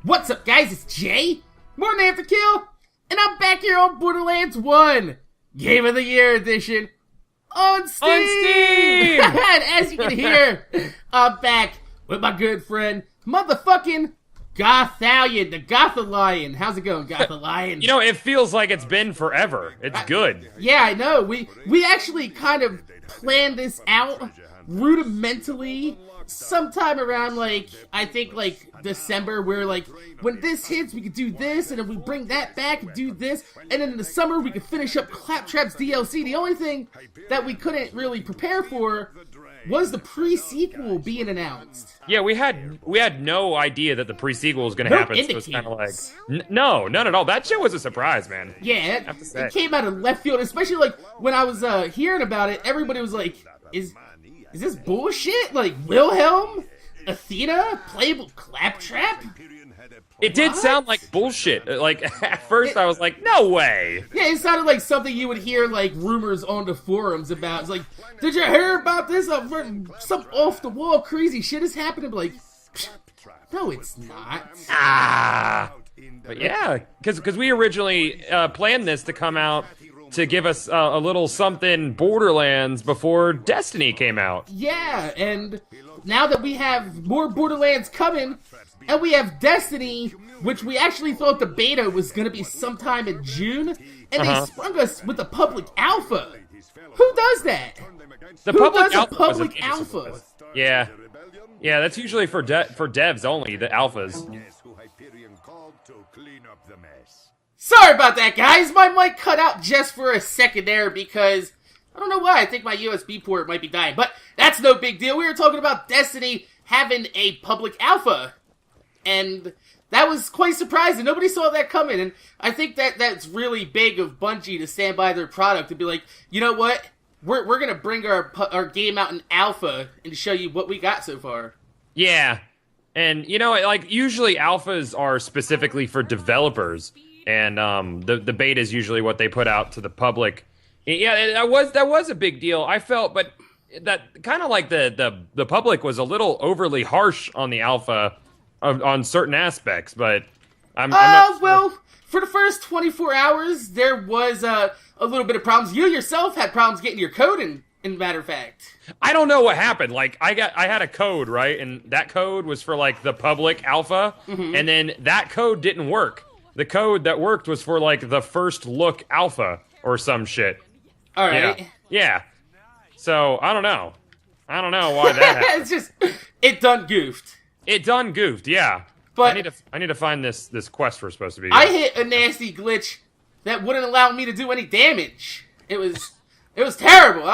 What's up, guys? It's Jay, MorninAfterKill, and I'm back here on Borderlands 1, Game of the Year edition, on Steam! And as you can hear, I'm back with my good friend, motherfucking Gothalion, the Gothalion. How's it going, Gothalion? You know, it feels like it's been forever. It's good. Yeah, I know. We actually kind of planned this out rudimentally sometime around, like, I think, like, December, where, like, when this hits, we could do this, and then we bring that back and do this, and then in the summer, we could finish up Claptraps DLC. The only thing that we couldn't really prepare for was the pre-sequel being announced. Yeah, we had no idea that the pre-sequel was going to happen, so it was kind of like... No, none at all. That shit was a surprise, man. Yeah, it came out of left field, especially, like, when I was hearing about it, everybody was like, Is this bullshit? Like, Wilhelm? Athena? Playable Claptrap? It did sound like bullshit. Like, at first I was like, no way. Yeah, it sounded like something you would hear, like, rumors on the forums about. It's like, did you hear about this? Some off-the-wall crazy shit is happening. Like, no, it's not. But yeah, because we originally planned this to come out to give us a little something Borderlands before Destiny came out. Yeah, and now that we have more Borderlands coming, and we have Destiny, which we actually thought the beta was going to be sometime in June, and they sprung us with the public alpha. Who does that? The Who public does alpha a public alpha? Yeah, that's usually for devs only, the alphas. Sorry about that, guys. My mic cut out just for a second there because I don't know why. I think my USB port might be dying, but that's no big deal. We were talking about Destiny having a public alpha, and that was quite surprising. Nobody saw that coming, and I think that's really big of Bungie to stand by their product and be like, you know what? We're gonna bring our game out in alpha and show you what we got so far. Yeah, and you know, like usually alphas are specifically for developers. And the beta is usually what they put out to the public. Yeah, that was a big deal. I felt, but that kind of like the public was a little overly harsh on the alpha on certain aspects. But I'm not sure. Well, for the first 24 hours, there was a little bit of problems. You yourself had problems getting your code in matter of fact. I don't know what happened. Like I had a code, right, and that code was for like the public alpha, and then that code didn't work. The code that worked was for, like, the first look alpha or some shit. All right. Yeah. So, I don't know. I don't know why that happened. It's just, it done goofed. It done goofed, yeah. But I need to find this quest we're supposed to be. I hit a nasty glitch that wouldn't allow me to do any damage. It was terrible.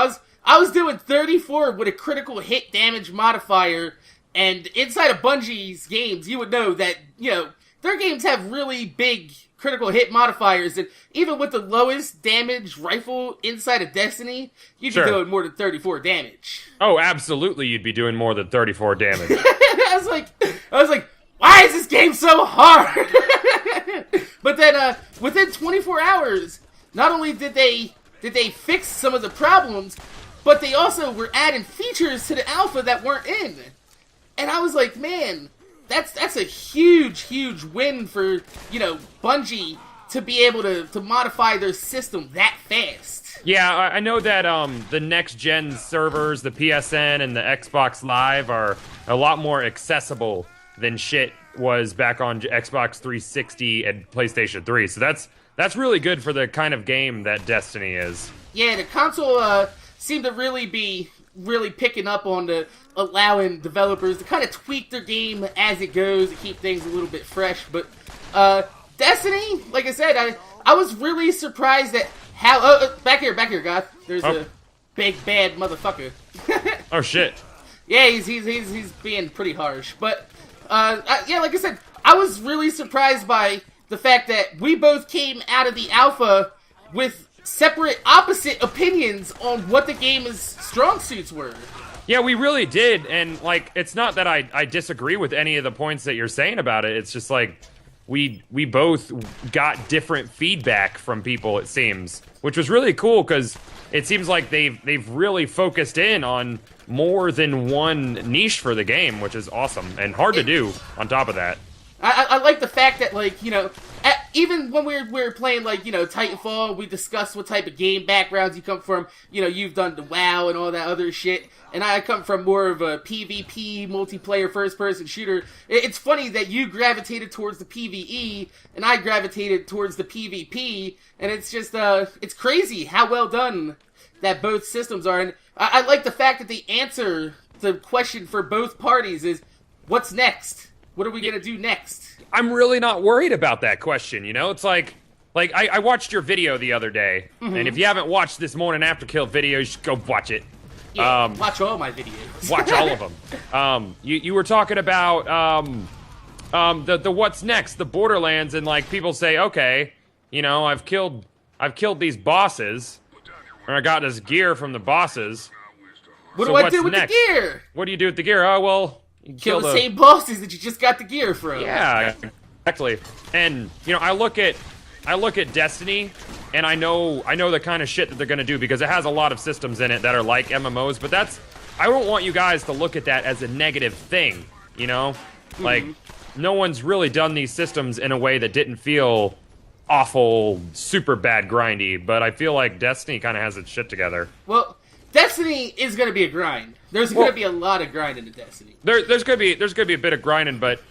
I was doing 34 with a critical hit damage modifier, and inside of Bungie's games, you would know that, you know, their games have really big critical hit modifiers, and even with the lowest damage rifle inside of Destiny, you'd be doing more than 34 damage. Oh, absolutely, you'd be doing more than 34 damage. I was like, why is this game so hard? But then, within 24 hours, not only did they fix some of the problems, but they also were adding features to the alpha that weren't in. And I was like, man, that's a huge win for, you know, Bungie to be able to modify their system that fast. Yeah, I know that the next-gen servers, the PSN and the Xbox Live, are a lot more accessible than shit was back on Xbox 360 and PlayStation 3. So that's really good for the kind of game that Destiny is. Yeah, the console seemed to really be picking up on the allowing developers to kind of tweak their game as it goes to keep things a little bit fresh. But Destiny, like I said, I was really surprised at how... back here, Goth. There's a big bad motherfucker. Oh, shit. Yeah, he's being pretty harsh. But, yeah, like I said, I was really surprised by the fact that we both came out of the alpha with separate, opposite opinions on what the game's strong suits were. Yeah, we really did, and, like, it's not that I disagree with any of the points that you're saying about it, it's just, like, we both got different feedback from people, it seems, which was really cool, because it seems like they've really focused in on more than one niche for the game, which is awesome, and hard to do on top of that. I like the fact that, like, you know, even when we're playing, like, you know, Titanfall, we discuss what type of game backgrounds you come from. You know, you've done the WoW and all that other shit, and I come from more of a PvP, multiplayer, first-person shooter. It's funny that you gravitated towards the PvE, and I gravitated towards the PvP, and it's just, it's crazy how well done that both systems are, and I like the fact that the answer, the question for both parties is, what's next? What are we gonna do next? I'm really not worried about that question, you know? It's like I watched your video the other day, and if you haven't watched this MorninAfterKill video, you should go watch it. Yeah, watch all my videos. Watch all of them. You were talking about the what's next, the Borderlands, and like people say, okay, you know, I've killed these bosses, or I got this gear from the bosses. What do I do with the gear? What do you do with the gear? Oh well. Kill the same bosses that you just got the gear from. Yeah, exactly. And you know, I look at Destiny, and I know the kind of shit that they're gonna do because it has a lot of systems in it that are like MMOs. But I don't want you guys to look at that as a negative thing. You know, like no one's really done these systems in a way that didn't feel awful, super bad, grindy. But I feel like Destiny kind of has its shit together. Well, Destiny is going to be a grind. There's going to be a lot of grinding in Destiny. There's going to be a bit of grinding, but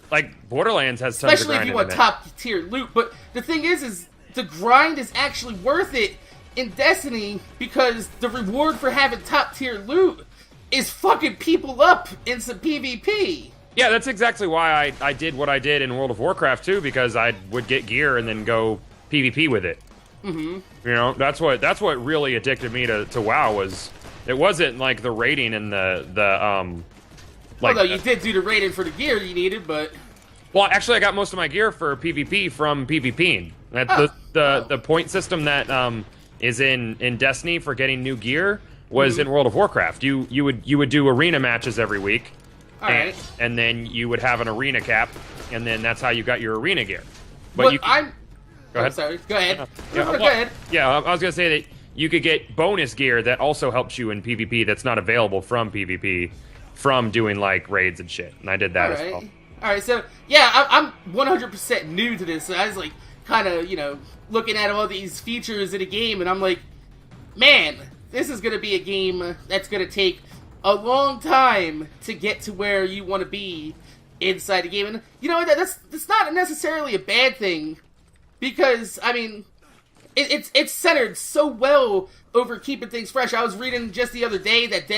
like Borderlands has tons of grinding. Especially if you want top tier loot. But the thing is the grind is actually worth it in Destiny because the reward for having top tier loot is fucking people up in some PvP. Yeah, that's exactly why I did what I did in World of Warcraft too, because I would get gear and then go PvP with it. You know, that's what really addicted me to WoW was. It wasn't like the rating and the like. Although you did do the rating for the gear you needed, but well, actually, I got most of my gear for PvP from PvPing. The point system that is in Destiny for getting new gear was in World of Warcraft. You would do arena matches every week, and then you would have an arena cap, and then that's how you got your arena gear. But Go ahead. Sorry. Go ahead. Go ahead. Yeah, I was gonna say that you could get bonus gear that also helps you in PvP that's not available from PvP from doing like raids and shit. And I did that as well. All right. So yeah, I'm 100% new to this. So I was like kind of looking at all these features in a game, and I'm like, man, this is gonna be a game that's gonna take a long time to get to where you want to be inside the game. And you know that's not necessarily a bad thing. Because, I mean, it's centered so well over keeping things fresh. I was reading just the other day that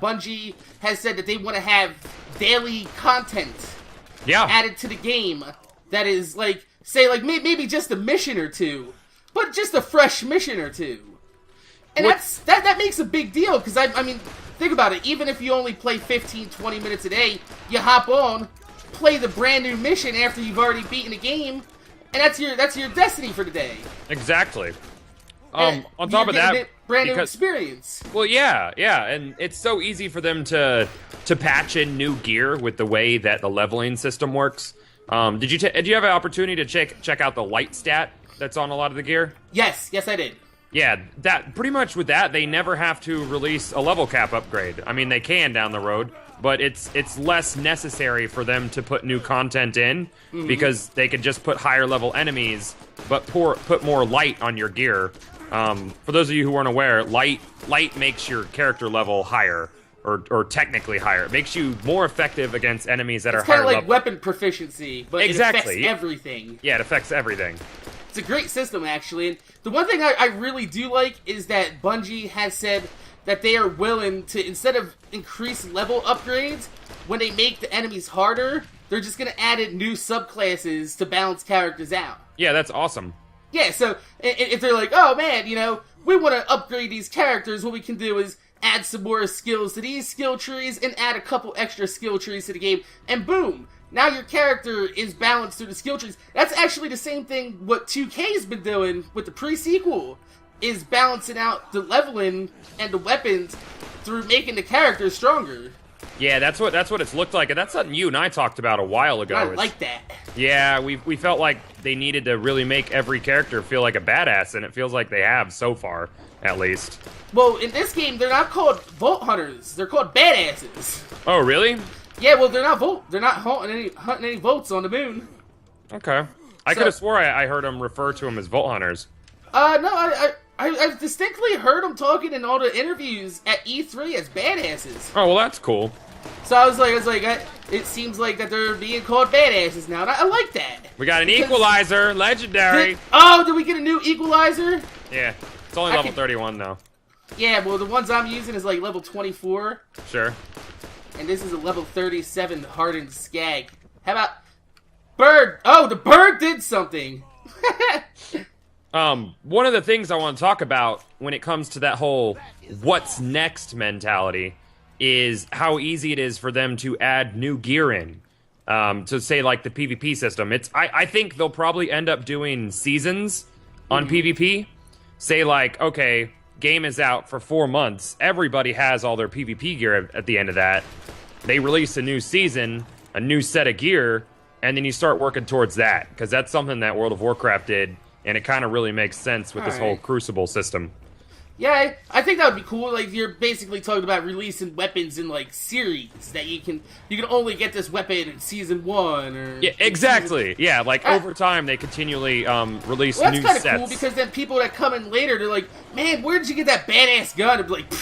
Bungie has said that they want to have daily content added to the game. That is, like, say, like, maybe just a mission or two. But just a fresh mission or two. And that makes a big deal. Because, I mean, think about it. Even if you only play 15, 20 minutes a day, you hop on, play the brand new mission after you've already beaten the game. And that's your Destiny for the day. Exactly. On top of that, brand new experience. Well, yeah, and it's so easy for them to patch in new gear with the way that the leveling system works. Did you have an opportunity to check out the light stat that's on a lot of the gear? Yes, I did. Yeah, that pretty much with that they never have to release a level cap upgrade. I mean, they can down the road, but it's less necessary for them to put new content in because they could just put higher level enemies, but put more light on your gear. For those of you who weren't aware, light makes your character level higher, or technically higher. It makes you more effective against enemies that are higher level. It's kind of like weapon proficiency, but it affects everything. Yeah, it affects everything. It's a great system, actually. And the one thing I really do like is that Bungie has said that they are willing to, instead of increase level upgrades, when they make the enemies harder, they're just going to add in new subclasses to balance characters out. Yeah, that's awesome. Yeah, so if they're like, oh man, we want to upgrade these characters, what we can do is add some more skills to these skill trees and add a couple extra skill trees to the game, and boom! Now your character is balanced through the skill trees. That's actually the same thing what 2K's been doing with the pre-sequel, is balancing out the leveling and the weapons through making the characters stronger. Yeah, that's what it's looked like, and that's something you and I talked about a while ago. I like that. Yeah, we felt like they needed to really make every character feel like a badass, and it feels like they have so far, at least. Well, in this game, they're not called Vault Hunters. They're called Badasses. Oh, really? Yeah, well, they're not hunting any volts on the moon. Okay. I could have swore I heard them refer to them as Volt Hunters. No, I distinctly heard them talking in all the interviews at E3 as badasses. Oh, well, that's cool. So I was like, it seems like that they're being called badasses now, and I like that. We got an Equalizer, legendary. Did we get a new Equalizer? Yeah, it's only level 31 though. Yeah, well, the ones I'm using is like level 24. Sure. And this is a level 37 hardened Skag. How about Bird? Oh, the Bird did something. One of the things I want to talk about when it comes to that whole what's next mentality is how easy it is for them to add new gear in. To say like the PvP system. I think they'll probably end up doing seasons on PvP. Say like, okay, game is out for 4 months. Everybody has all their PvP gear at the end of that. They release a new season, a new set of gear, and then you start working towards that. Because that's something that World of Warcraft did, and it kind of really makes sense with this whole Crucible system. Yeah, I think that would be cool. Like, you're basically talking about releasing weapons in, like, series. That you can only get this weapon in Season 1, or... Yeah, exactly. Yeah, like, over time, they continually release new sets. That's kind of cool, because then people that come in later, they're like, man, where did you get that badass gun? And be like,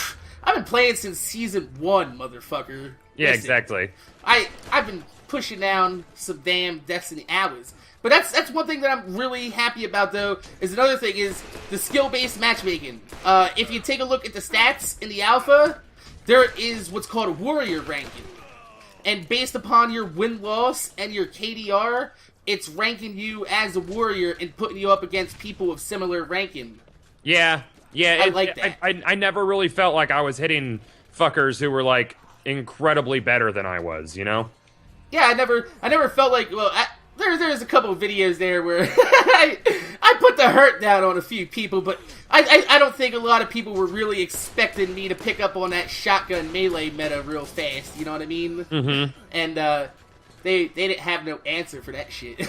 I've been playing since Season 1, motherfucker. Yeah, Listen, exactly. I've been pushing down some damn Destiny hours. But that's one thing that I'm really happy about, though, is another thing is the skill-based matchmaking. If you take a look at the stats in the alpha, there is what's called a warrior ranking. And based upon your win-loss and your KDR, it's ranking you as a warrior and putting you up against people of similar ranking. Yeah. I like that. I never really felt like I was hitting fuckers who were, like, incredibly better than I was, you know? Yeah, I never felt like, well... There's a couple of videos there where I put the hurt down on a few people, but I don't think a lot of people were really expecting me to pick up on that shotgun melee meta real fast, you know what I mean? Mm-hmm. And they didn't have no answer for that shit.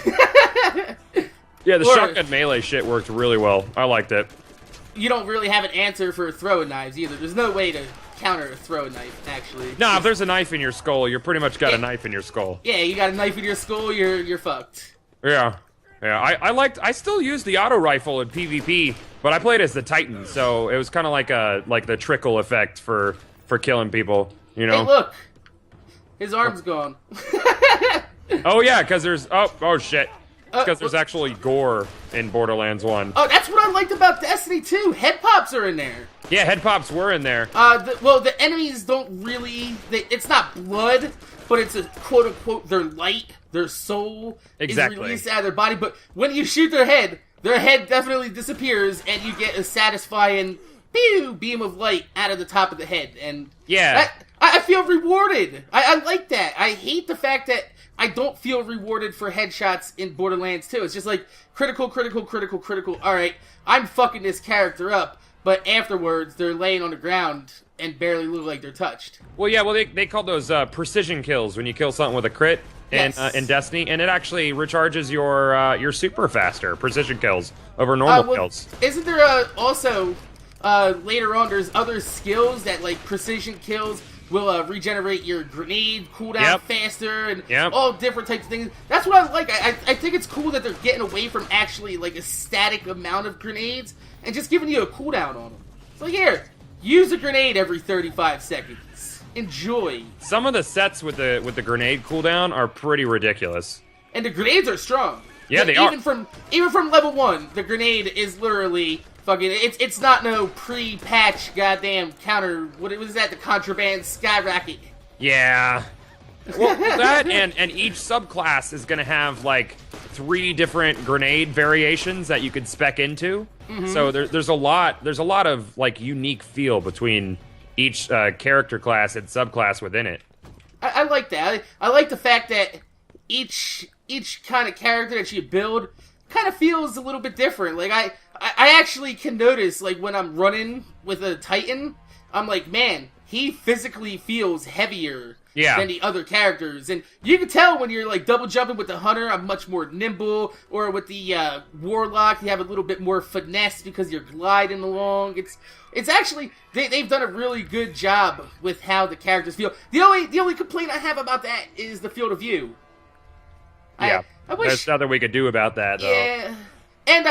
Yeah, the shotgun melee shit worked really well. I liked it. You don't really have an answer for throwing knives either. There's no way to counter a throwing knife, actually. No, if there's a knife in your skull, you're pretty much got a knife in your skull. Yeah, you got a knife in your skull, you're fucked. Yeah. I still use the auto rifle in PvP, but I played as the Titan, so it was kind of like the trickle effect for killing people, you know? Hey, look! His arm's gone. Oh, yeah, because there's... Oh, shit. Because there's actually gore in Borderlands 1. Oh, that's what I liked about Destiny 2. Head pops are in there. Yeah, head pops were in there. The enemies don't really... it's not blood, but it's a quote-unquote their light, their soul is released out of their body. But when you shoot their head definitely disappears, and you get a satisfying beam of light out of the top of the head. And yeah, I feel rewarded. I like that. I hate the fact that I don't feel rewarded for headshots in Borderlands 2. It's just like, critical. Alright, I'm fucking this character up, but afterwards, they're laying on the ground and barely look like they're touched. Well, yeah, they call those precision kills when you kill something with a crit in Destiny, and it actually recharges your super faster, precision kills, over normal kills. Isn't there also, later on, there's other skills that, like, precision kills will regenerate your grenade cooldown faster, and all different types of things. That's what I like. I think it's cool that they're getting away from actually like a static amount of grenades and just giving you a cooldown on them. So here, use a grenade every 35 seconds. Enjoy. Some of the sets with the grenade cooldown are pretty ridiculous. And the grenades are strong. Yeah, they are. Even from level 1, the grenade is literally fucking... It's not no pre-patch goddamn counter... What was that? The contraband skyrocket. Yeah. Well, that and each subclass is going to have, like, 3 different grenade variations that you could spec into. Mm-hmm. So there's a lot of, like, unique feel between each character class and subclass within it. I like that. I like the fact that each kind of character that you build kind of feels a little bit different. Like, I actually can notice, like, when I'm running with a Titan, I'm like, man, he physically feels heavier than the other characters. And you can tell when you're like double jumping with the hunter, I'm much more nimble, or with the warlock, you have a little bit more finesse because you're gliding along. It's actually they've done a really good job with how the characters feel. The only complaint I have about that is the field of view. Yeah, I wish, there's nothing we could do about that, though. Yeah, and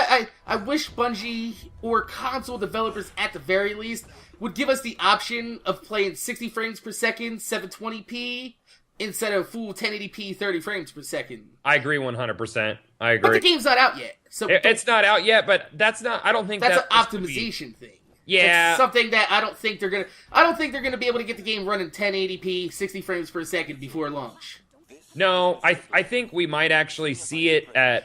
I wish Bungie or console developers at the very least would give us the option of playing 60 frames per second, 720p, instead of full 1080p, 30 frames per second. I agree 100%. I agree. But the game's not out yet. So it's not out yet, but that's not, I don't think that's an optimization thing. Yeah. It's something that I don't think they're gonna be able to get the game running 1080p, 60 frames per second before launch. No, I think we might actually see it at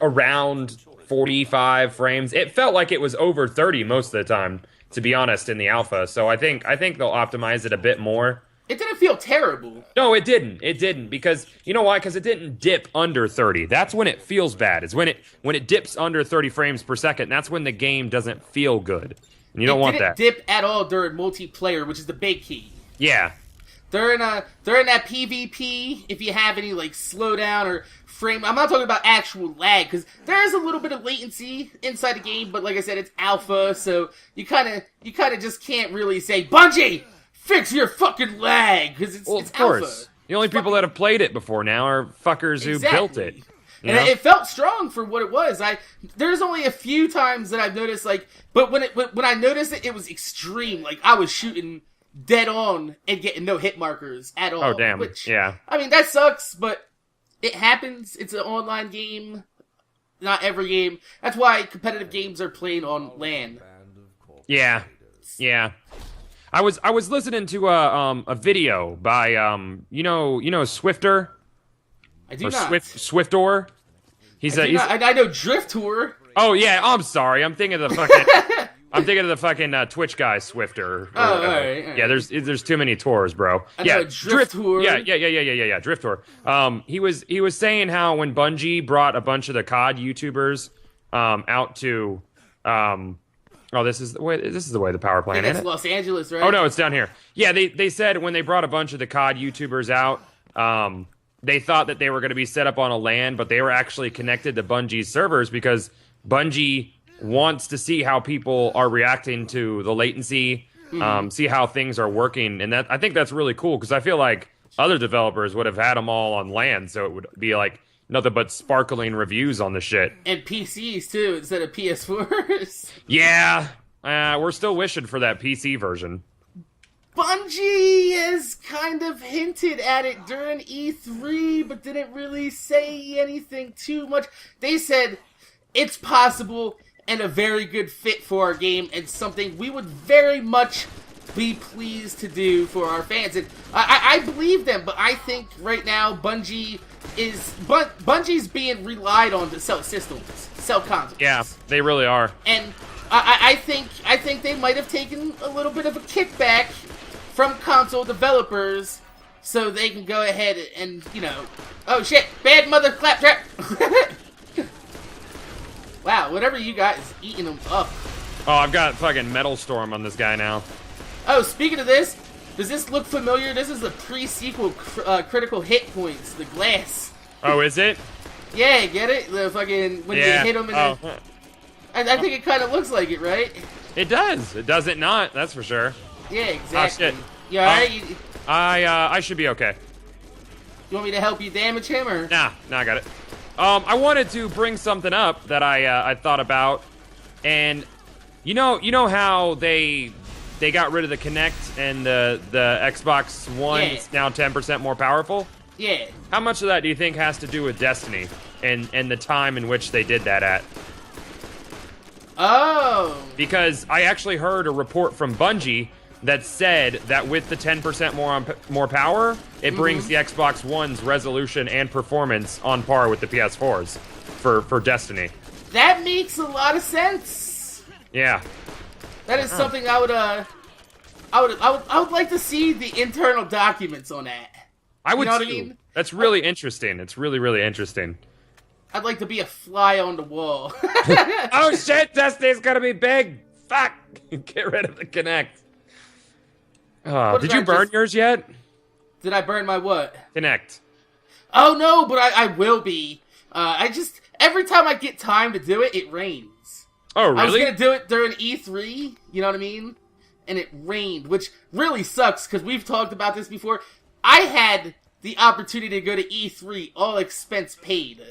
around 45 frames. It felt like it was over 30 most of the time, to be honest, in the alpha. So I think they'll optimize it a bit more. It didn't feel terrible. No, it didn't. It didn't, because you know why? Because it didn't dip under 30. That's when it feels bad. Is when it dips under 30 frames per second. That's when the game doesn't feel good. And you don't want that. It didn't dip at all during multiplayer, which is the big key. Yeah. During that PvP, if you have any like slowdown or frame, I'm not talking about actual lag, because there is a little bit of latency inside the game, but like I said, it's alpha, so you kind of just can't really say, Bungie, fix your fucking lag, because it's of alpha. Course. The only people that have played it before now are fuckers who built it. And it felt strong for what it was. There's only a few times that I've noticed, like, but when I noticed it, it was extreme. Like, I was shooting dead on and getting no hit markers at all. Oh, damn. Which, yeah. I mean, that sucks, but it happens. It's an online game. Not every game. That's why competitive games are played on LAN. Yeah. Yeah. I was listening to a video by you know Swifter? I do or not. Swiftor? I know Drift Tour. Oh yeah, I'm sorry. I'm thinking of the fucking Twitch guy Swifter. All right. Yeah, there's too many tours, bro. I know Drift Tour. Yeah, Drift Tour. He was saying how when Bungie brought a bunch of the COD YouTubers out to this is the way the power plant. That's Los Angeles, right? Oh no, it's down here. Yeah, they said when they brought a bunch of the COD YouTubers out, they thought that they were going to be set up on a LAN, but they were actually connected to Bungie's servers because Bungie wants to see how people are reacting to the latency, see how things are working, and I think that's really cool because I feel like other developers would have had them all on LAN, so it would be like nothing but sparkling reviews on the shit. And PCs too, instead of PS4s. Yeah, we're still wishing for that PC version. Bungie has kind of hinted at it during E3, but didn't really say anything too much. They said it's possible and a very good fit for our game, and something we would very much be pleased to do for our fans. And I believe them, but I think right now Bungie's being relied on to sell systems, sell consoles. Yeah, they really are. And I think they might have taken a little bit of a kickback from console developers so they can go ahead and, oh shit, bad mother Claptrap. Wow, whatever you got is eating them up. Oh, I've got fucking Metal Storm on this guy now. Oh, speaking of this, does this look familiar? This is the pre-sequel critical hit points, the glass. Oh, is it? Yeah, get it? The fucking, when you hit them in I think it kind of looks like it, right? It does. It does it not, that's for sure. Yeah, exactly. Oh, shit. You alright? I should be okay. You want me to help you damage him, or? Nah, I got it. I wanted to bring something up that I thought about, and you know how they got rid of the Kinect and the Xbox One is now 10% more powerful? Yeah. How much of that do you think has to do with Destiny and the time in which they did that at? Oh. Because I actually heard a report from Bungie that said that with the 10% more power, it brings the Xbox One's resolution and performance on par with the PS4's for Destiny. That makes a lot of sense. Yeah. That is something I would like to see the internal documents on that. I would too. I mean? That's really interesting. It's really, really interesting. I'd like to be a fly on the wall. Oh shit, Destiny's gonna be big! Fuck! Get rid of the Kinect. Did you burn yours yet? Did I burn my what? Connect. Oh no, but I will be. Every time I get time to do it, it rains. Oh, really? I was gonna do it during E3, you know what I mean? And it rained, which really sucks, because we've talked about this before. I had the opportunity to go to E3, all expense paid.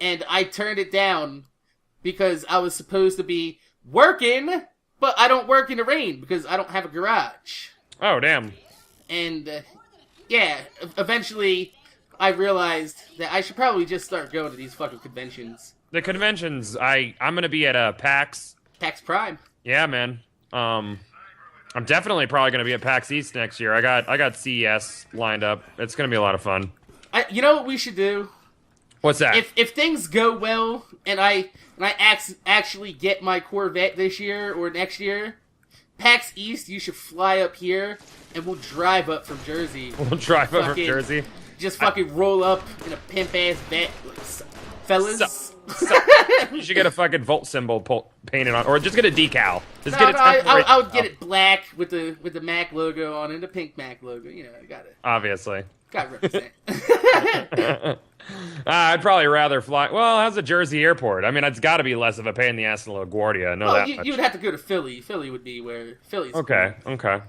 And I turned it down because I was supposed to be working, but I don't work in the rain because I don't have a garage. Oh, damn. And, yeah, eventually I realized that I should probably just start going to these fucking conventions. The conventions, I'm gonna be at PAX. PAX Prime. Yeah, man. I'm definitely probably gonna be at PAX East next year. I got CES lined up. It's gonna be a lot of fun. You know what we should do? What's that? If things go well and I actually get my Corvette this year or next year, PAX East, you should fly up here and we'll drive up from Jersey. We'll drive up from Jersey. Just fucking roll up in a pimp ass vet, like, fellas. You should get a fucking Volt symbol painted on, or just get a decal. I would get it black with the Mac logo on it, the pink Mac logo. You know, I got it. Obviously. Got to represent. I'd probably rather fly. Well, how's the Jersey airport? I mean, it's got to be less of a pain in the ass than LaGuardia. You would have to go to Philly. Philly would be where Philly's. Okay. Cool. Okay.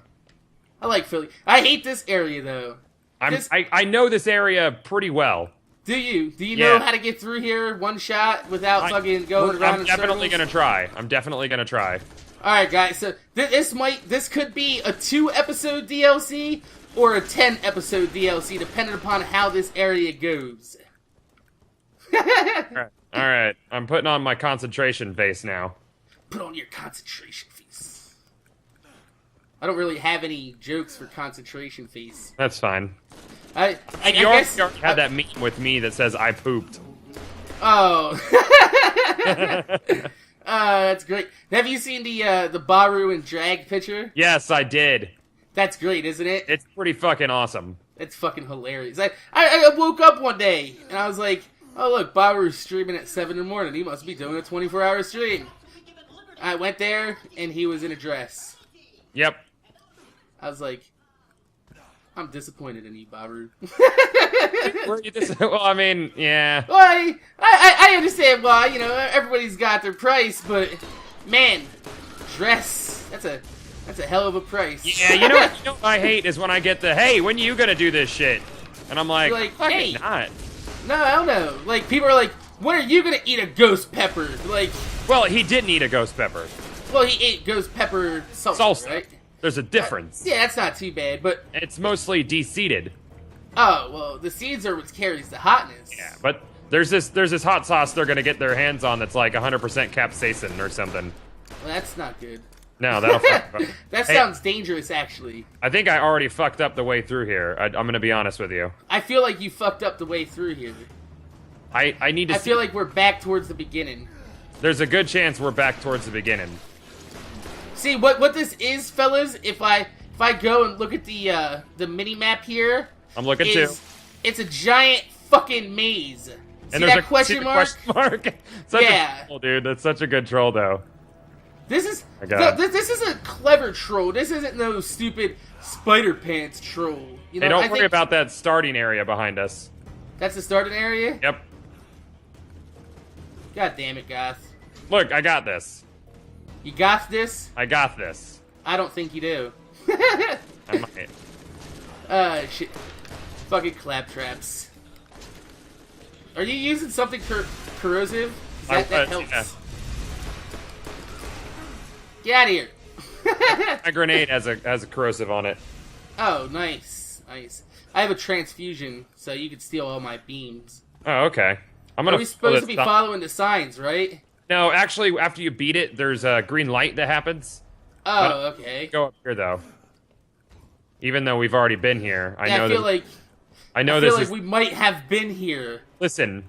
I like Philly. I hate this area though. I know this area pretty well. Do you? Do you know how to get through here one shot without fucking going around in circles? I'm definitely gonna try. Alright guys, so this could be a 2-episode DLC or a 10-episode DLC, depending upon how this area goes. Alright, I'm putting on my concentration face now. Put on your concentration face. I don't really have any jokes for concentration face. That's fine. I you guess already had that meme with me that says I pooped. Oh. That's great. Have you seen the Baru and Drag picture? Yes, I did. That's great, isn't it? It's pretty fucking awesome. It's fucking hilarious. I woke up one day and I was like, oh look, Baru's streaming at 7 in the morning. He must be doing a 24-hour stream. I went there and he was in a dress. Yep. I was like, I'm disappointed in you, Baru. Well, I mean, yeah. Well, I understand why, you know, everybody's got their price, but, man, dress, that's a hell of a price. Yeah, you know what I hate is when I get the, hey, when you gonna do this shit? And I'm like hey, not. No, I don't know. Like, people are like, when are you gonna eat a ghost pepper? Like, well, he didn't eat a ghost pepper. Well, he ate ghost pepper salsa, right? There's a difference. Yeah, that's not too bad, but... It's mostly de-seeded. Oh, well, the seeds are what carries the hotness. Yeah, but there's this hot sauce they're gonna get their hands on that's like 100% capsaicin or something. Well, that's not good. No, that'll fuck. That sounds dangerous, actually. I think I already fucked up the way through here. I'm gonna be honest with you. I feel like you fucked up the way through here. I need to I feel like we're back towards the beginning. There's a good chance we're back towards the beginning. See, what this is, fellas, if I go and look at the mini-map here... I'm looking too. It's a giant fucking maze. And see that question mark? Such a troll, dude. That's such a good troll, though. This is this is a clever troll. This isn't no stupid spider pants troll. You know, hey, don't worry about that starting area behind us. That's the starting area? Yep. God damn it, Goth. Look, I got this. You got this? I got this. I don't think you do. I might. Shit. Fucking Claptraps. Are you using something corrosive? That helps. Yeah. Get out of here. My grenade has a corrosive on it. Oh, nice. Nice. I have a transfusion, so you can steal all my beams. Oh, okay. Are we supposed to be following the signs, right? No, actually, after you beat it, there's a green light that happens. Oh, okay. Go up here, though. Even though we've already been here, I feel like we might have been here. Listen,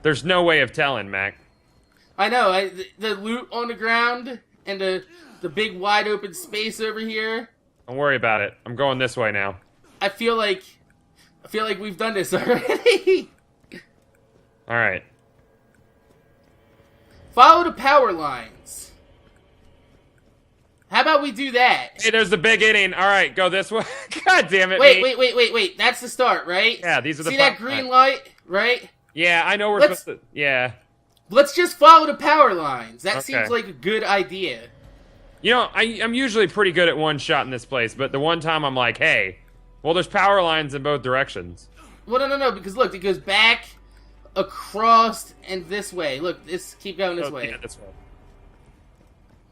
there's no way of telling, Mac. I know. The loot on the ground and the big wide open space over here. Don't worry about it. I'm going this way now. I feel like we've done this already. All right. Follow the power lines. How about we do that? Hey, there's the big inning. All right, go this way. God damn it. Wait. That's the start, right? Yeah, these are the See that green light, right? Yeah, I know we're supposed to. Yeah. Let's just follow the power lines. That seems like a good idea. You know, I'm usually pretty good at one shot in this place, but the one time I'm like, hey, well, there's power lines in both directions. Well, no, because look, it goes back, across, and this way. Look, keep going this way. Yeah, this way.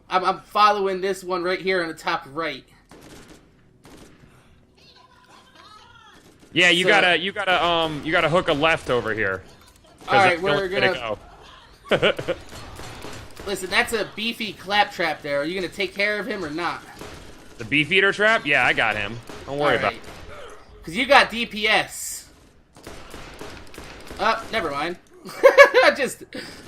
I'm following this one right here on the top right. Yeah, you gotta hook a left over here. All right, we're gonna go. Listen, that's a beefy Claptrap there. Are you gonna take care of him or not? The beefeater trap? Yeah, I got him. Don't worry about it. Because you got DPS. Never mind.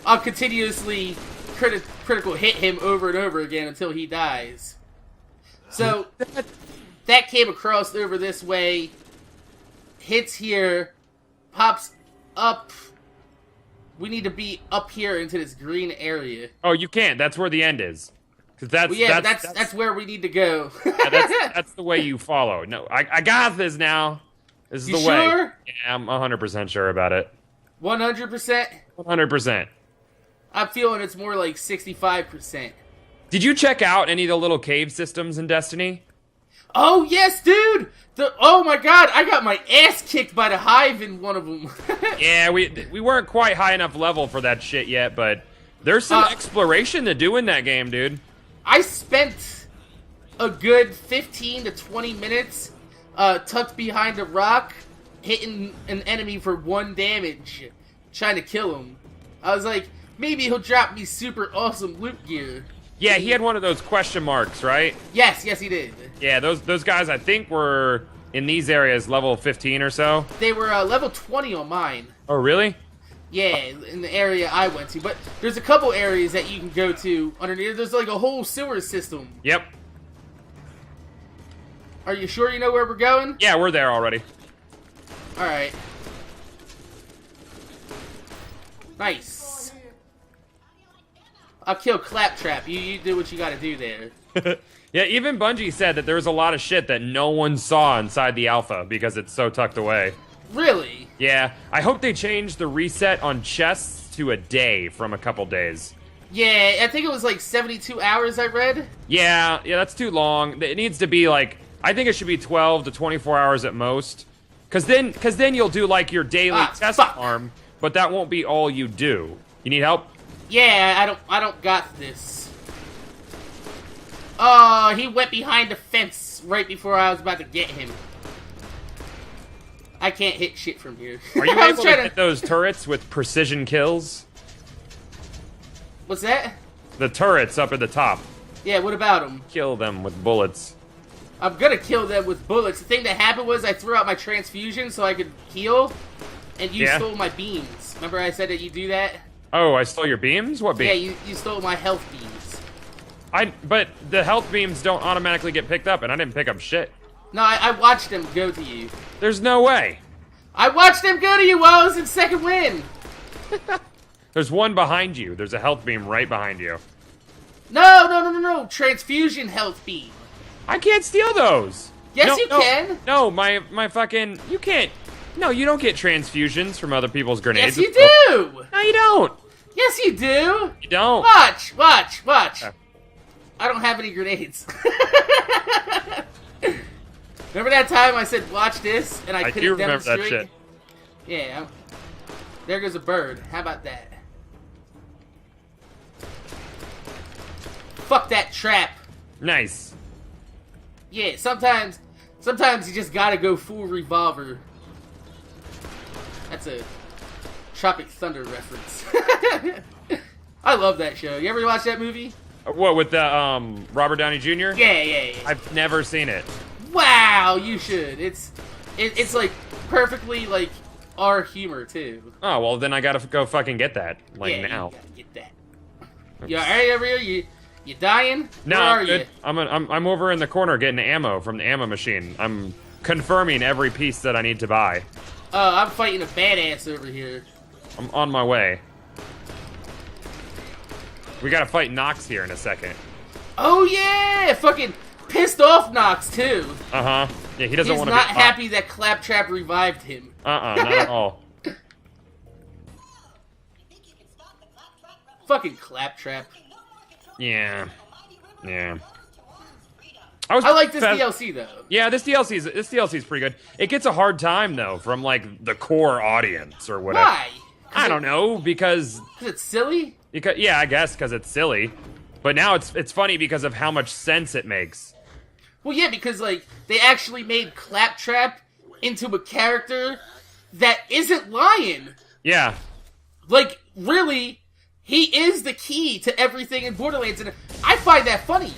I'll continuously critical hit him over and over again until he dies. So, that came across over this way, hits here, pops up. We need to be up here into this green area. Oh, you can't. That's where the end is. Cause that's where we need to go. Yeah, that's the way you follow. No, I got this now. This is the way. Sure? Yeah, I'm 100% sure about it. 100%? 100%. I'm feeling it's more like 65%. Did you check out any of the little cave systems in Destiny? Oh, yes, dude! Oh my god, I got my ass kicked by the Hive in one of them. Yeah, we weren't quite high enough level for that shit yet, but there's some exploration to do in that game, dude. I spent a good 15 to 20 minutes tucked behind a rock, hitting an enemy for 1 damage, trying to kill him. I was like, maybe he'll drop me super awesome loot gear. Yeah, he had one of those question marks, right? Yes, he did. Yeah, those guys I think were in these areas level 15 or so. They were level 20 on mine. Oh, really? Yeah, in the area I went to. But there's a couple areas that you can go to underneath. There's like a whole sewer system. Yep. Are you sure you know where we're going? Yeah, we're there already. Alright. Nice. I'll kill Claptrap. You do what you gotta do there. Yeah, even Bungie said that there was a lot of shit that no one saw inside the alpha because it's so tucked away. Really? Yeah, I hope they change the reset on chests to a day from a couple days. Yeah, I think it was like 72 hours I read. Yeah, that's too long. It needs to be like, I think it should be 12 to 24 hours at most. Cause then you'll do like your daily test farm, but that won't be all you do. You need help? Yeah, I don't got this. Oh, he went behind the fence right before I was about to get him. I can't hit shit from here. Are you able to hit those turrets with precision kills? What's that? The turrets up at the top. Yeah, what about them? Kill them with bullets. I'm gonna kill them with bullets. The thing that happened was I threw out my transfusion so I could heal, and you stole my beams. Remember I said that you do that? Oh, I stole your beams? What beams? Yeah, you stole my health beams. But the health beams don't automatically get picked up, and I didn't pick up shit. No, I watched them go to you. There's no way. I watched them go to you while I was in second win. There's one behind you. There's a health beam right behind you. No. Transfusion health beam. I can't steal those. Yes, you can. No, my fucking... You can't... No, you don't get transfusions from other people's grenades. Yes, you do. No, you don't. Yes, you do. You don't. Watch. I don't have any grenades. Remember that time I said, watch this, and I couldn't demonstrate? I do remember that shit. Yeah. There goes a bird. How about that? Fuck that trap. Nice. Yeah, sometimes you just gotta go full revolver. That's a Tropic Thunder reference. I love that show. You ever watch that movie? What, with the Robert Downey Jr.? Yeah. I've never seen it. Wow, you should. It's like perfectly like our humor too. Oh well, then I gotta go fucking get that now. You gotta get that. You alright over here? You dying? No, where are you? I'm over in the corner getting ammo from the ammo machine. I'm confirming every piece that I need to buy. I'm fighting a badass over here. I'm on my way. We gotta fight Nox here in a second. Oh yeah, fucking pissed off Nox too. Yeah, he doesn't want to. He's not happy that Claptrap revived him. Not at all. Fucking Claptrap. Yeah. I like this DLC though. Yeah, this DLC is pretty good. It gets a hard time though from like the core audience or whatever. Why? I don't know, because it's silly. Yeah, I guess because it's silly. But now it's funny because of how much sense it makes. Well, yeah, because like they actually made Claptrap into a character that isn't lying. Yeah. Like really, he is the key to everything in Borderlands, and I find that funny.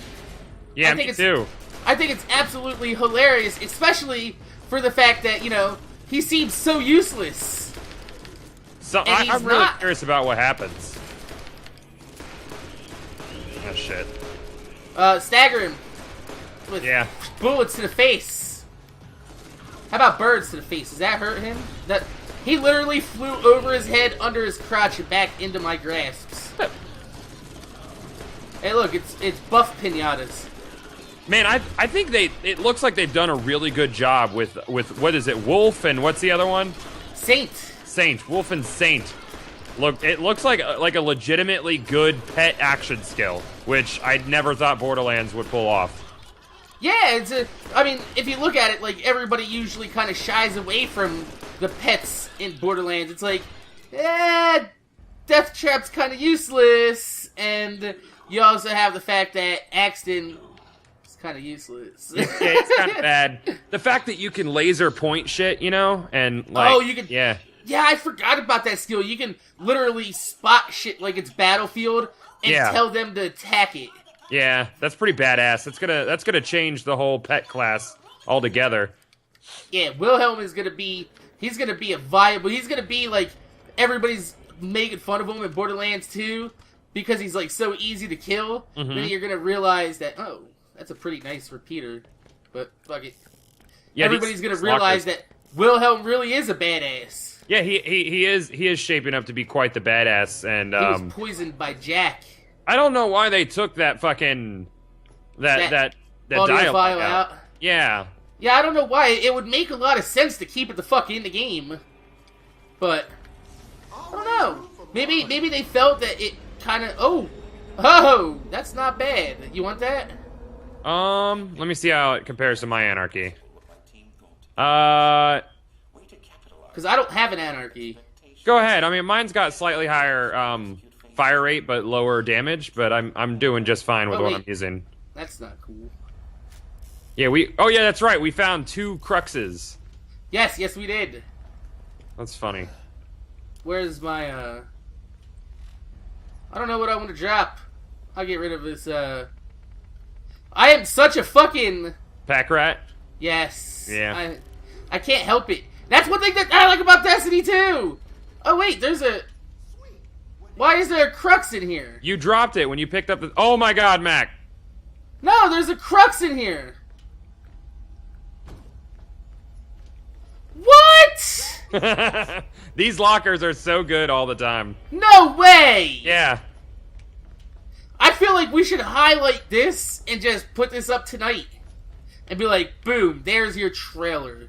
Yeah, me too. I think it's absolutely hilarious, especially for the fact that, you know, he seems so useless. So I'm really curious about what happens. Oh, shit. Stagger him. With bullets to the face. How about birds to the face? Does that hurt him? He literally flew over his head, under his crotch, and back into my grasps. Hey, look, it's buff pinatas. Man, I think it looks like they've done a really good job with what is it, Wolf, and what's the other one? Saint, Wolf and Saint. Look, it looks like a legitimately good pet action skill, which I never thought Borderlands would pull off. Yeah, I mean, if you look at it, like, everybody usually kind of shies away from the pets in Borderlands. It's like, Death Trap's kind of useless, and you also have the fact that Axton is kind of useless. Yeah, it's kind of bad. The fact that you can laser point shit, you know, and like, oh, you can, yeah, I forgot about that skill. You can literally spot shit like it's Battlefield and tell them to attack it. Yeah, that's pretty badass. That's gonna change the whole pet class altogether. Yeah, Wilhelm is gonna be he's gonna be like everybody's making fun of him in Borderlands 2 because he's like so easy to kill. Then you're gonna realize that that's a pretty nice repeater, but fuck it. Yeah, everybody's gonna realize that Wilhelm really is a badass. Yeah, he is shaping up to be quite the badass, and he was poisoned by Jack. I don't know why they took that fucking that audio file out. Yeah. Yeah, I don't know why. It would make a lot of sense to keep it the fuck in the game. But I don't know. Maybe they felt that it kind of oh, that's not bad. You want that? Let me see how it compares to my Anarchy. Because I don't have an Anarchy. Go ahead. I mean, mine's got slightly higher fire rate but lower damage, but I'm doing just fine with what I'm using. That's not cool. Yeah, that's right. We found 2 cruxes. Yes, we did. That's funny. Where's my I don't know what I want to drop. I'll get rid of this I am such a fucking pack rat. Yes. Yeah. I can't help it. That's one thing that I like about Destiny 2. Oh wait, why is there a crux in here? You dropped it when you picked up the... Oh my god, Mac. No, there's a crux in here. What? These lockers are so good all the time. No way! Yeah. I feel like we should highlight this and just put this up tonight. And be like, boom, there's your trailer.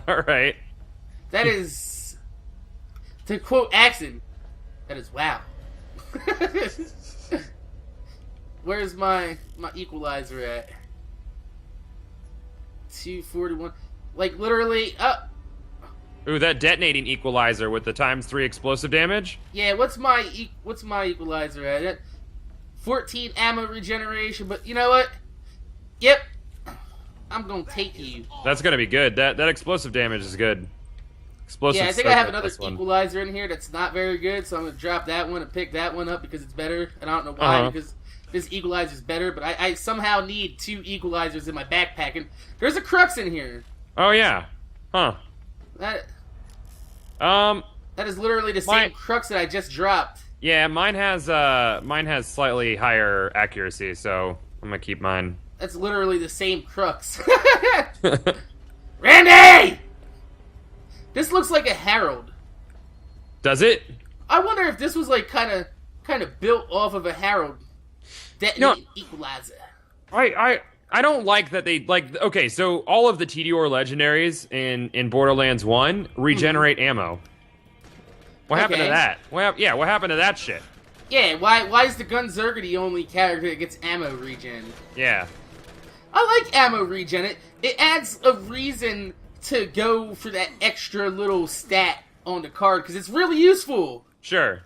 Alright. That is... To quote Axon, that is wow. Where's my equalizer at? 241. Like literally Ooh, that detonating equalizer with the ×3 explosive damage? Yeah, what's my equalizer at? 14 ammo regeneration, but you know what? Yep. I'm gonna take you. That's gonna be good. That explosive damage is good. Yeah, I think I have another equalizer in here that's not very good, so I'm going to drop that one and pick that one up because it's better. And I don't know why, because this equalizer is better, but I somehow need 2 equalizers in my backpack. And there's a crux in here. Oh, yeah. Huh. That is literally the same crux that I just dropped. Yeah, mine has slightly higher accuracy, so I'm going to keep mine. That's literally the same crux. Randy! This looks like a Herald. Does it? I wonder if this was like kind of built off of a Herald. Detonate equalizer. I don't like that they like. Okay, so all of the Tediore legendaries in Borderlands 1 regenerate ammo. What happened to that? What happened to that shit? Yeah, why is the Gunzerker the only character that gets ammo regen? Yeah. I like ammo regen. It adds a reason to go for that extra little stat on the card, because it's really useful. Sure.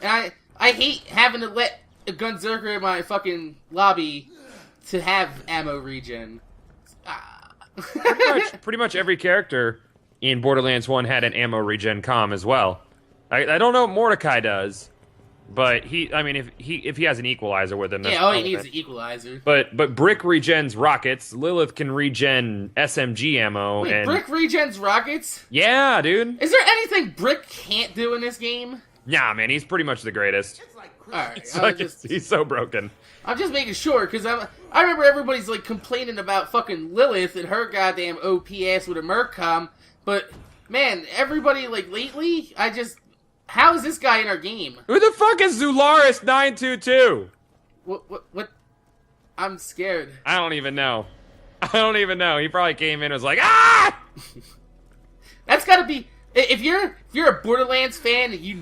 And I hate having to let a Gunzerker in my fucking lobby to have ammo regen. Pretty much every character in Borderlands 1 had an ammo regen comm as well. I don't know what Mordecai does, but if he has an equalizer with him, that's all he needs is an equalizer. But Brick regens rockets. Lilith can regen SMG ammo. Wait, and Brick regens rockets? Yeah, dude. Is there anything Brick can't do in this game? Nah, man, he's pretty much the greatest. Alright, he's so broken. I'm just making sure, because I remember everybody's like complaining about fucking Lilith and her goddamn OP ass with a Mercom, but man, everybody like lately, how is this guy in our game? Who the fuck is Zularis922? What? I'm scared. I don't even know. He probably came in and was like, ah! That's gotta be... If you're a Borderlands fan and you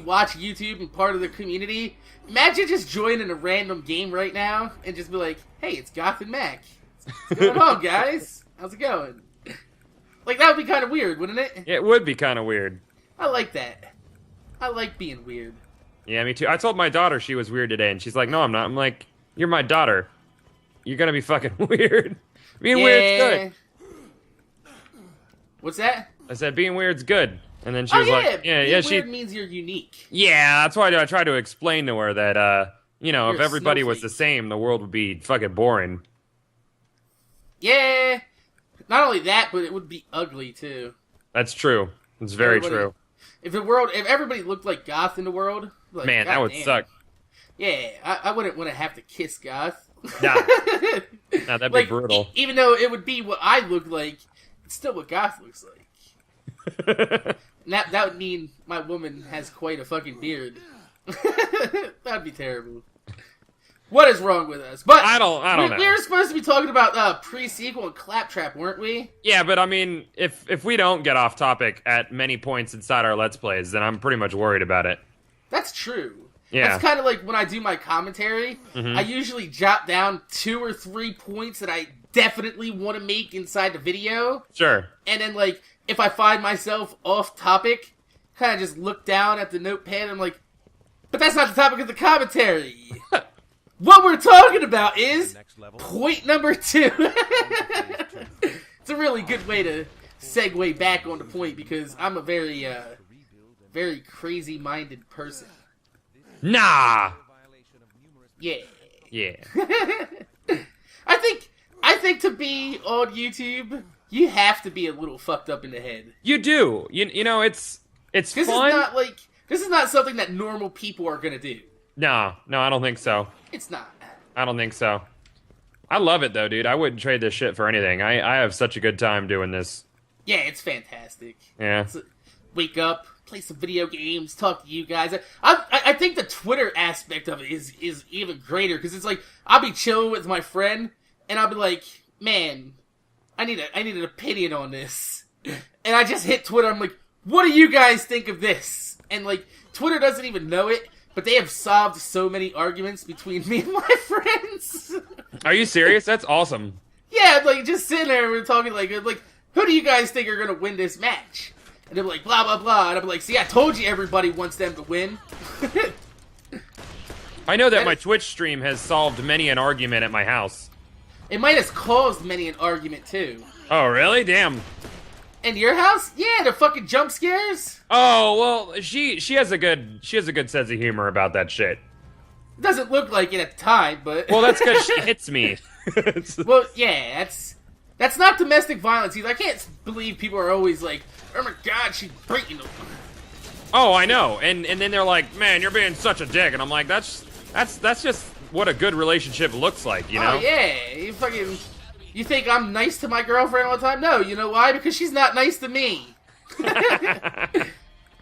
watch YouTube and part of the community, imagine just joining a random game right now and just be like, hey, it's Goth and Mac. What's going on, guys? How's it going? Like, that would be kind of weird, wouldn't it? It would be kind of weird. I like that. I like being weird. Yeah, me too. I told my daughter she was weird today, and she's like, no, I'm not. I'm like, you're my daughter. You're gonna be fucking weird. Being weird's good. What's that? I said, being weird's good. And then she was like, being weird means you're unique. Yeah, that's why I tried to explain to her that, if everybody was the same, the world would be fucking boring. Yeah. Not only that, but it would be ugly, too. That's true. It's very true. If everybody looked like Goth in the world, like, man, that would suck. Yeah, I wouldn't want to have to kiss Goth. Nah, that'd be brutal. Even though it would be what I look like, it's still what Goth looks like. That would mean my woman has quite a fucking beard. That'd be terrible. What is wrong with us? But I don't know. We were supposed to be talking about pre-sequel and Claptrap, weren't we? Yeah, but I mean, if we don't get off topic at many points inside our Let's Plays, then I'm pretty much worried about it. That's true. Yeah. That's kind of like when I do my commentary, I usually jot down 2 or 3 points that I definitely want to make inside the video. Sure. And then, like, if I find myself off topic, kind of just look down at the notepad and I'm like, but that's not the topic of the commentary. What we're talking about is point number 2. It's a really good way to segue back on the point because I'm a very, very crazy-minded person. Nah. Yeah. Yeah. I think to be on YouTube, you have to be a little fucked up in the head. You do. You know, it's fun. This is not something that normal people are gonna do. No, I don't think so. It's not. I don't think so. I love it though, dude. I wouldn't trade this shit for anything. I have such a good time doing this. Yeah, it's fantastic. Yeah. Wake up, play some video games, talk to you guys. I think the Twitter aspect of it is even greater because it's like I'll be chilling with my friend and I'll be like, man, I need an opinion on this, and I just hit Twitter. I'm like, what do you guys think of this? And like Twitter doesn't even know it, but they have solved so many arguments between me and my friends. Are you serious? That's awesome. Yeah, like just sitting there, we're talking like, who do you guys think are gonna win this match? And they're like, blah blah blah, and I'm like, see, I told you, everybody wants them to win. I know that my Twitch stream has solved many an argument at my house. It might have caused many an argument too. Oh really? Damn. In your house? Yeah, the fucking jump scares. Oh well, she has a good sense of humor about that shit. It doesn't look like it at the time, but well, that's because she hits me. Well, yeah, that's not domestic violence either. I can't believe people are always like, oh my god, she's breaking them. Oh, I know, and then they're like, man, you're being such a dick, and I'm like, that's just what a good relationship looks like, you know? Oh yeah, you think I'm nice to my girlfriend all the time? No, you know why? Because she's not nice to me.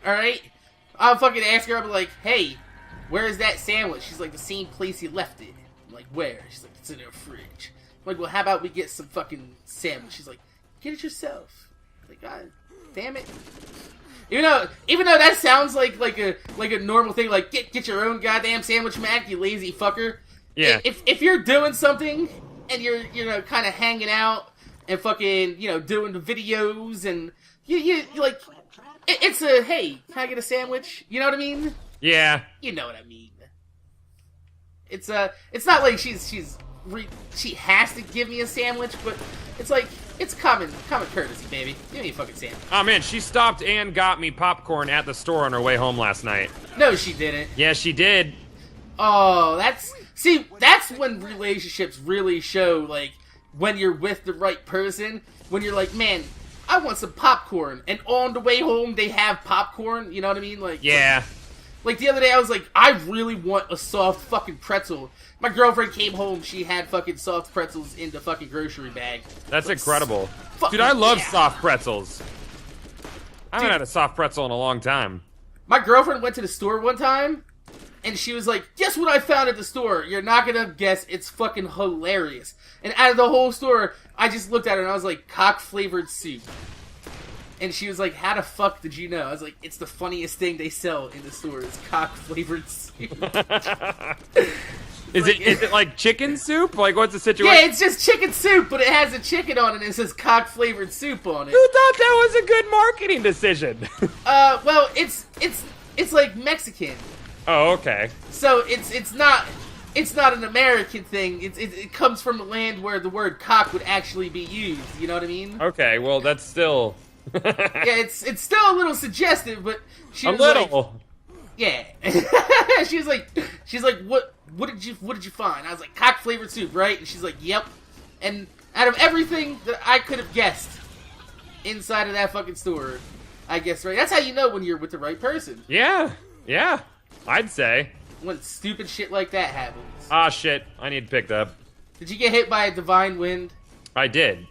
Alright? I'll fucking ask her, I'll be like, hey, where is that sandwich? She's like, the same place you left it. I'm like, where? She's like, it's in her fridge. I'm like, well, how about we get some fucking sandwich? She's like, get it yourself. I'm like, God damn it. Even though that sounds like a normal thing, like get your own goddamn sandwich, Mac, you lazy fucker. Yeah. If you're doing something and you're kind of hanging out and fucking doing the videos and you like it's a hey, can I get a sandwich? You know what I mean? Yeah. You know what I mean. It's not like she has to give me a sandwich, but it's like it's common courtesy, baby. Give me a fucking sandwich. Oh man, she stopped and got me popcorn at the store on her way home last night. No, she didn't. Yeah, she did. Oh, that's when relationships really show, like, when you're with the right person, when you're like, man, I want some popcorn, and on the way home they have popcorn, you know what I mean? Like, yeah. Like the other day I was like, I really want a soft fucking pretzel. My girlfriend came home, she had fucking soft pretzels in the fucking grocery bag. That's like, incredible. Dude, I love soft pretzels. I haven't Dude, had a soft pretzel in a long time. My girlfriend went to the store one time, and she was like, guess what I found at the store? You're not gonna guess, it's fucking hilarious. And out of the whole store, I just looked at her and I was like, cock-flavored soup. And she was like, how the fuck did you know? I was like, it's the funniest thing they sell in the store, is cock-flavored soup. Is it like chicken soup? Like, what's the situation? Yeah, it's just chicken soup, but it has a chicken on it and it says cock-flavored soup on it. Who thought that was a good marketing decision? Well, it's like Mexican. Oh, okay. So it's not an American thing. It comes from a land where the word cock would actually be used. You know what I mean? Okay, well that's still. Yeah, it's still a little suggestive, but she was little. Like, yeah. she's like, what did you find? I was like, cock flavored soup, right? And she's like, yep. And out of everything that I could have guessed inside of that fucking store, I guess right. That's how you know when you're with the right person. Yeah, I'd say. When stupid shit like that happens. Ah, shit. I need picked up. Did you get hit by a divine wind? I did.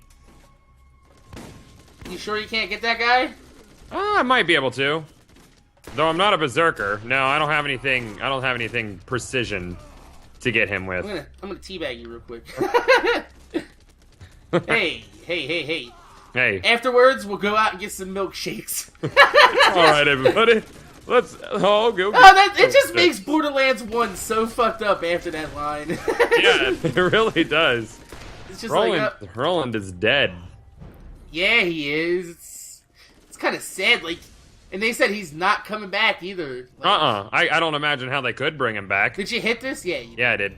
You sure you can't get that guy? I might be able to. Though I'm not a berserker. No, I don't have anything precision to get him with. I'm gonna teabag you real quick. Hey. Hey. Afterwards, we'll go out and get some milkshakes. Alright, everybody. Let's go. It just makes Borderlands 1 so fucked up after that line. Yeah, it really does. It's just Roland is dead. Yeah, he is. It's kind of sad, like, and they said he's not coming back either. Like, I don't imagine how they could bring him back. Did you hit this? Yeah, you did. Yeah, I did.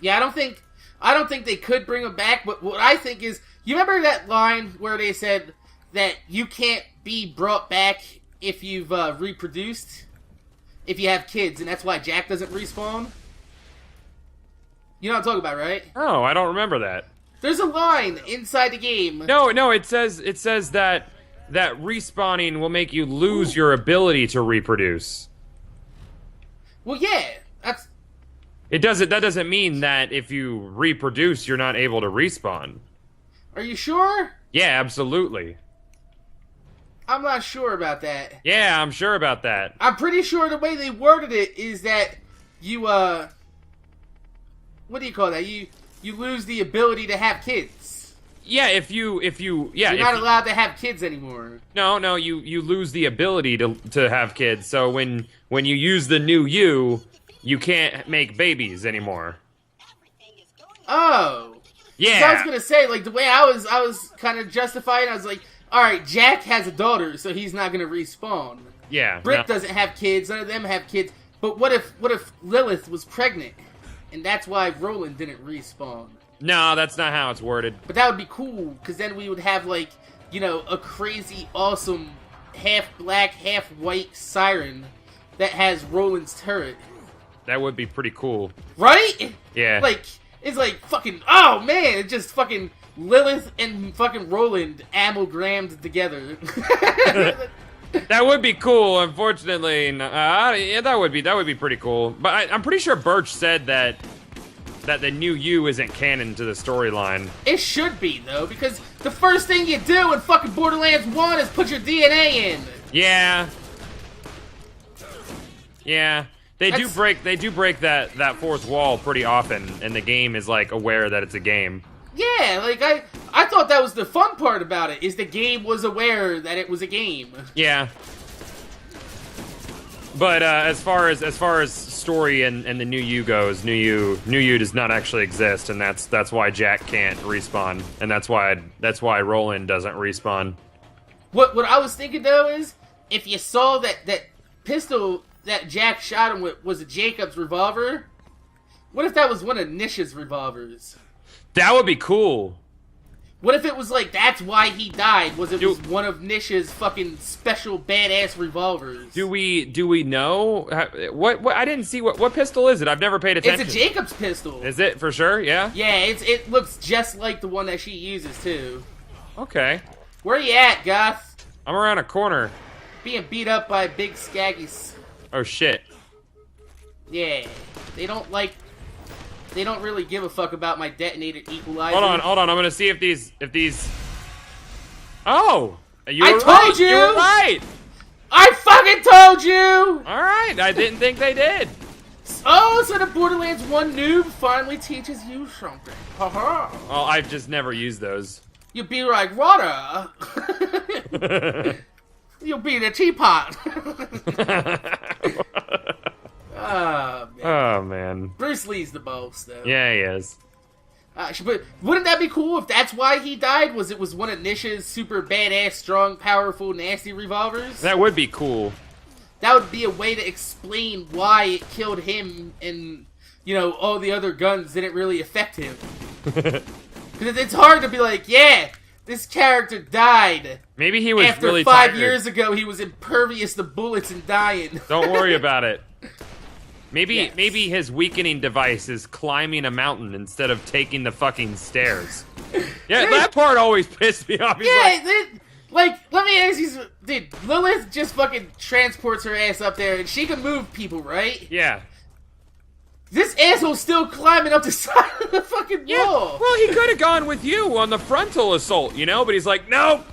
Yeah, I don't think they could bring him back, but what I think is, you remember that line where they said that you can't be brought back if you've reproduced? If you have kids, and that's why Jack doesn't respawn? You know what I'm talking about, right? Oh, I don't remember that. There's a line inside the game. No, it says that respawning will make you lose your ability to reproduce. Well, yeah, that doesn't mean that if you reproduce, you're not able to respawn. Are you sure? Yeah, absolutely. I'm not sure about that. Yeah, I'm sure about that. I'm pretty sure the way they worded it is that you, what do you call that? You lose the ability to have kids. Yeah, if you You're not allowed to have kids anymore. No, you lose the ability to have kids. So when you use the new you can't make babies anymore. Oh. Yeah. So I was gonna say, like, the way I was kind of justifying, I was like, alright, Jack has a daughter, so he's not gonna respawn. Yeah. Britt doesn't have kids, none of them have kids, but what if Lilith was pregnant? And that's why Roland didn't respawn. No, that's not how it's worded. But that would be cool, because then we would have, like, a crazy, awesome, half-black, half-white siren that has Roland's turret. That would be pretty cool. Right? Yeah. Like, it's like fucking, oh man, it's just fucking Lilith and fucking Roland amalgammed together. That would be cool. Unfortunately, yeah, that would be pretty cool. But I'm pretty sure Birch said that the new you isn't canon to the storyline. It should be though, because the first thing you do in fucking Borderlands 1 is put your DNA in. Yeah. Yeah. They do break that fourth wall pretty often, and the game is like aware that it's a game. Yeah, like I thought that was the fun part about it, is the game was aware that it was a game. Yeah. But as far as story and the new you goes, new you does not actually exist, and that's why Jack can't respawn, and that's why Roland doesn't respawn. What I was thinking though is, if you saw that pistol that Jack shot him with was a Jacob's revolver, what if that was one of Nish's revolvers? That would be cool. What if it was like, that's why he died, was one of Nish's fucking special badass revolvers? Do we know? What I didn't see, what pistol is it? I've never paid attention. It's a Jacob's pistol. Is it, for sure? Yeah? Yeah, it looks just like the one that she uses, too. Okay. Where you at, Goth? I'm around a corner. Being beat up by big scaggies. Oh, shit. Yeah, they don't really give a fuck about my detonated equalizer. Hold on. I'm gonna see if these. Oh, I told you. You were right. I fucking told you. All right, I didn't think they did. Oh, so the Borderlands 1 noob finally teaches you something. Haha. Well, I've just never used those. You'll be like water. You'll be the teapot. Oh, man. Oh, man. Bruce Lee's the boss, though. Yeah, he is. But wouldn't that be cool if that's why he died? Was it was one of Nish's super badass, strong, powerful, nasty revolvers? That would be cool. That would be a way to explain why it killed him and, all the other guns didn't really affect him. Because it's hard to be like, yeah, this character died. Maybe he was after really 5 tired. years ago, he was impervious to bullets and dying. Don't worry about it. Maybe Yes. maybe his weakening device is climbing a mountain instead of taking the fucking stairs. Yeah, that part always pissed me off. He's Let me ask you, dude, Lilith just fucking transports her ass up there, and she can move people, right? yeah. This asshole's still climbing up the side of the fucking wall. Well, he could have gone with you on the frontal assault, but he's like, nope.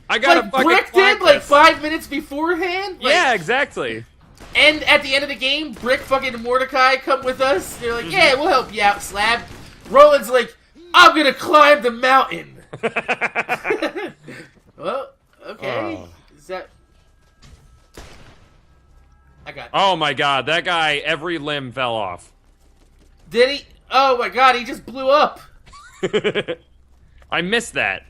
I gotta fucking Brick climb did, like, this. 5 minutes beforehand? Yeah, exactly. And at the end of the game, Brick fucking Mordecai come with us. They're like, yeah, we'll help you out, Slab. Roland's like, I'm gonna climb the mountain. Well, okay. Oh. Is that... I got... Oh my god, that guy, every limb fell off. Did he? Oh my god, he just blew up. I missed that.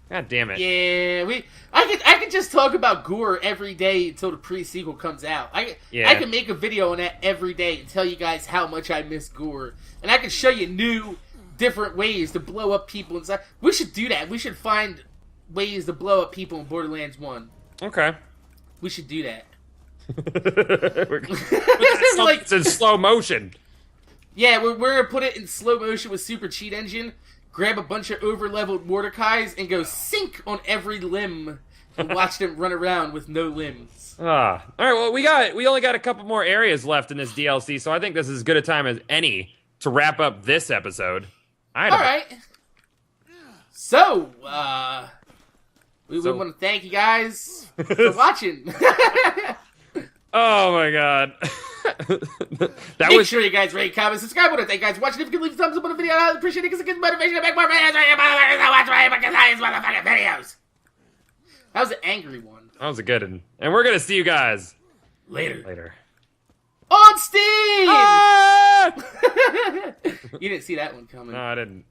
God damn it. Yeah, I could just talk about gore every day until the pre-sequel comes out. I can make a video on that every day and tell you guys how much I miss gore. And I can show you new, different ways to blow up people inside. We should do that. We should find ways to blow up people in Borderlands 1. Okay. We should do that. It's in slow motion. Yeah, we're gonna put it in slow motion with Super Cheat Engine, grab a bunch of over-leveled Mordecais, and go sink on every limb, and watch them run around with no limbs. All right, well, we only got a couple more areas left in this DLC, so I think this is as good a time as any to wrap up this episode. All right. So, we want to thank you guys for watching. Oh my god. Make sure you guys rate, comment, subscribe. I want to thank you guys for watching. If you can leave a thumbs up on the video, I appreciate it because it gives motivation to make more videos. Watch my motherfucking videos. That was an angry one. That was a good one. And we're gonna see you guys later. On Steam! Ah! You didn't see that one coming. No, I didn't.